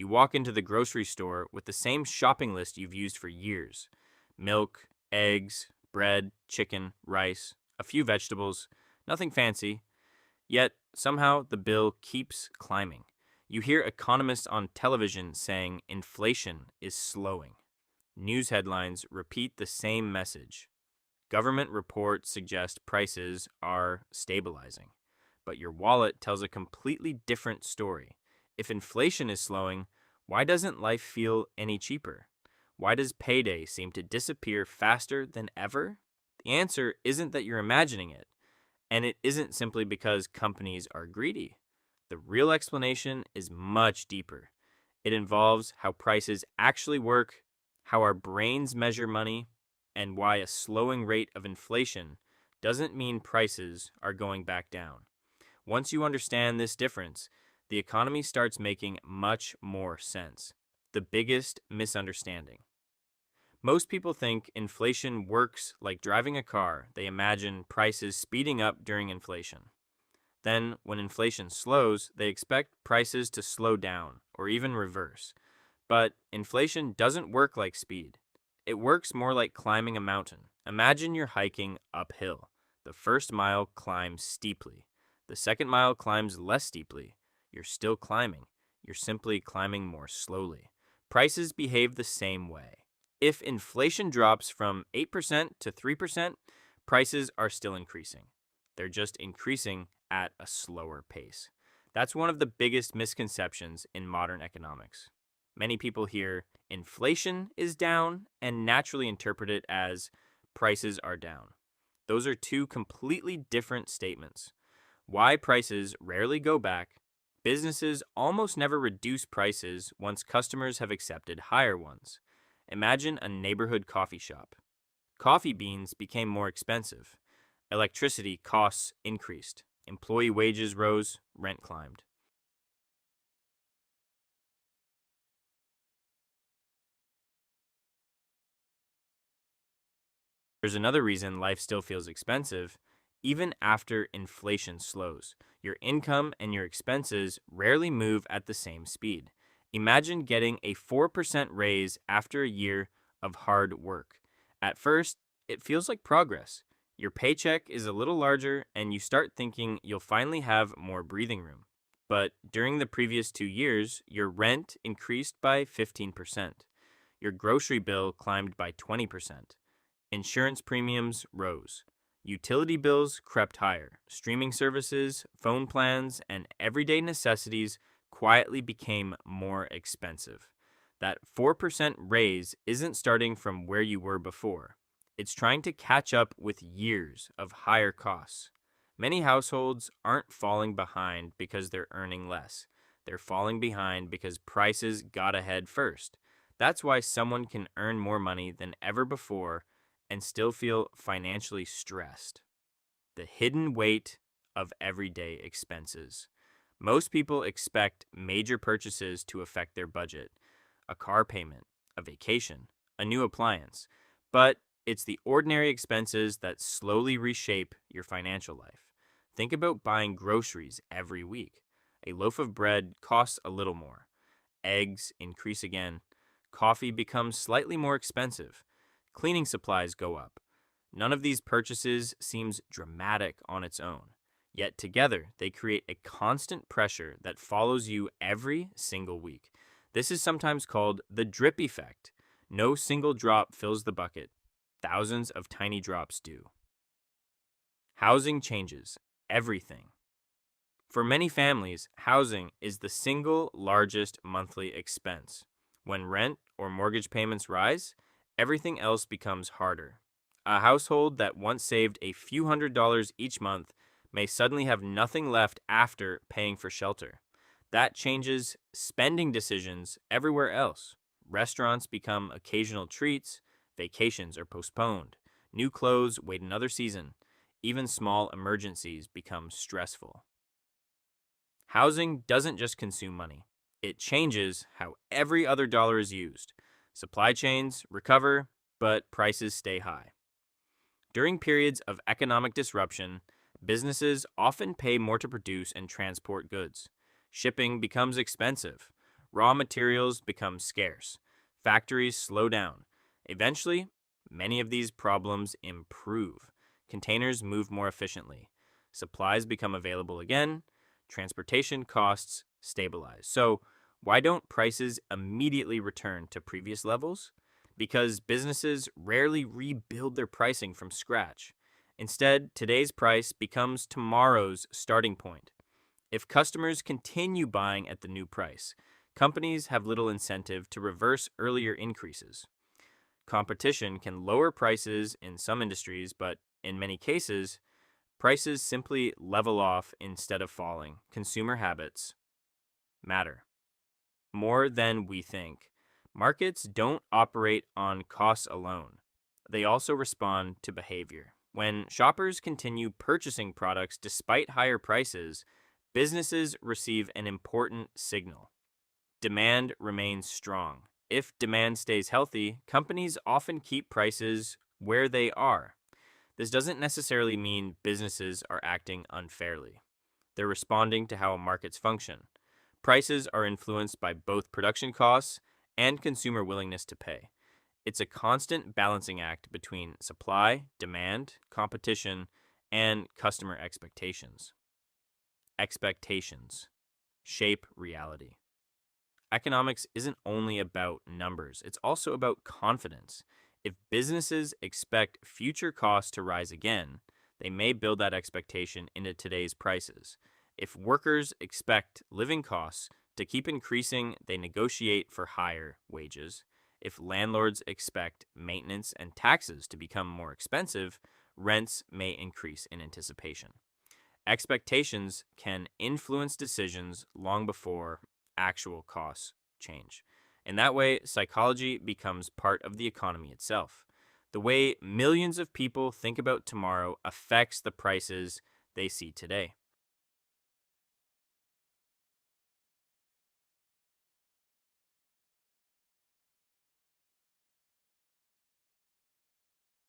You walk into the grocery store with the same shopping list you've used for years: milk, eggs, bread, chicken, rice, a few vegetables, nothing fancy. Yet, somehow, the bill keeps climbing. You hear economists on television saying inflation is slowing. News headlines repeat the same message. Government reports suggest prices are stabilizing. But your wallet tells a completely different story. If inflation is slowing, why doesn't life feel any cheaper? Why does payday seem to disappear faster than ever? The answer isn't that you're imagining it, and it isn't simply because companies are greedy. The real explanation is much deeper. It involves how prices actually work, how our brains measure money, and why a slowing rate of inflation doesn't mean prices are going back down. Once you understand this difference, the economy starts making much more sense. The biggest misunderstanding. Most people think inflation works like driving a car. They imagine prices speeding up during inflation. Then, when inflation slows, they expect prices to slow down or even reverse. But inflation doesn't work like speed. It works more like climbing a mountain. Imagine you're hiking uphill. The first mile climbs steeply. The second mile climbs less steeply. You're still climbing. You're simply climbing more slowly. Prices behave the same way. If inflation drops from 8% to 3%, prices are still increasing. They're just increasing at a slower pace. That's one of the biggest misconceptions in modern economics. Many people hear inflation is down and naturally interpret it as prices are down. Those are two completely different statements. Why prices rarely go back. Businesses almost never reduce prices once customers have accepted higher ones. Imagine a neighborhood coffee shop. Coffee beans became more expensive. Electricity costs increased. Employee wages rose. Rent climbed. There's another reason life still feels expensive, even after inflation slows. Your income and your expenses rarely move at the same speed. Imagine getting a 4% raise after a year of hard work. At first, it feels like progress. Your paycheck is a little larger, and you start thinking you'll finally have more breathing room. But during the previous 2 years, your rent increased by 15%. Your grocery bill climbed by 20%. Insurance premiums rose. Utility bills crept higher. Streaming services, phone plans, and everyday necessities quietly became more expensive. That 4% raise isn't starting from where you were before. It's trying to catch up with years of higher costs. Many households aren't falling behind because they're earning less. They're falling behind because prices got ahead first. That's why someone can earn more money than ever before and still feel financially stressed. The hidden weight of everyday expenses. Most people expect major purchases to affect their budget: a car payment, a vacation, a new appliance. But it's the ordinary expenses that slowly reshape your financial life. Think about buying groceries every week. A loaf of bread costs a little more. Eggs increase again. Coffee becomes slightly more expensive. Cleaning supplies go up. None of these purchases seems dramatic on its own. Yet together, they create a constant pressure that follows you every single week. This is sometimes called the drip effect. No single drop fills the bucket. Thousands of tiny drops do. Housing changes everything. For many families, housing is the single largest monthly expense. When rent or mortgage payments rise, everything else becomes harder. A household that once saved a few $100s each month may suddenly have nothing left after paying for shelter. That changes spending decisions everywhere else. Restaurants become occasional treats, vacations are postponed, new clothes wait another season, even small emergencies become stressful. Housing doesn't just consume money, it changes how every other dollar is used. Supply chains recover, but prices stay high. During periods of economic disruption, businesses often pay more to produce and transport goods. Shipping becomes expensive. Raw materials become scarce. Factories slow down. Eventually, many of these problems improve. Containers move more efficiently. Supplies become available again. Transportation costs stabilize. So, why don't prices immediately return to previous levels? Because businesses rarely rebuild their pricing from scratch. Instead, today's price becomes tomorrow's starting point. If customers continue buying at the new price, companies have little incentive to reverse earlier increases. Competition can lower prices in some industries, but in many cases, prices simply level off instead of falling. Consumer habits matter more than we think. Markets don't operate on costs alone, they also respond to behavior. When shoppers continue purchasing products despite higher prices, businesses receive an important signal. Demand remains strong. If demand stays healthy, companies often keep prices where they are. This doesn't necessarily mean businesses are acting unfairly. They're responding to how markets function. Prices are influenced by both production costs and consumer willingness to pay. It's a constant balancing act between supply, demand, competition, and customer expectations. Expectations shape reality. Economics isn't only about numbers, it's also about confidence. If businesses expect future costs to rise again, they may build that expectation into today's prices. If workers expect living costs to keep increasing, they negotiate for higher wages. If landlords expect maintenance and taxes to become more expensive, rents may increase in anticipation. Expectations can influence decisions long before actual costs change. In that way, psychology becomes part of the economy itself. The way millions of people think about tomorrow affects the prices they see today.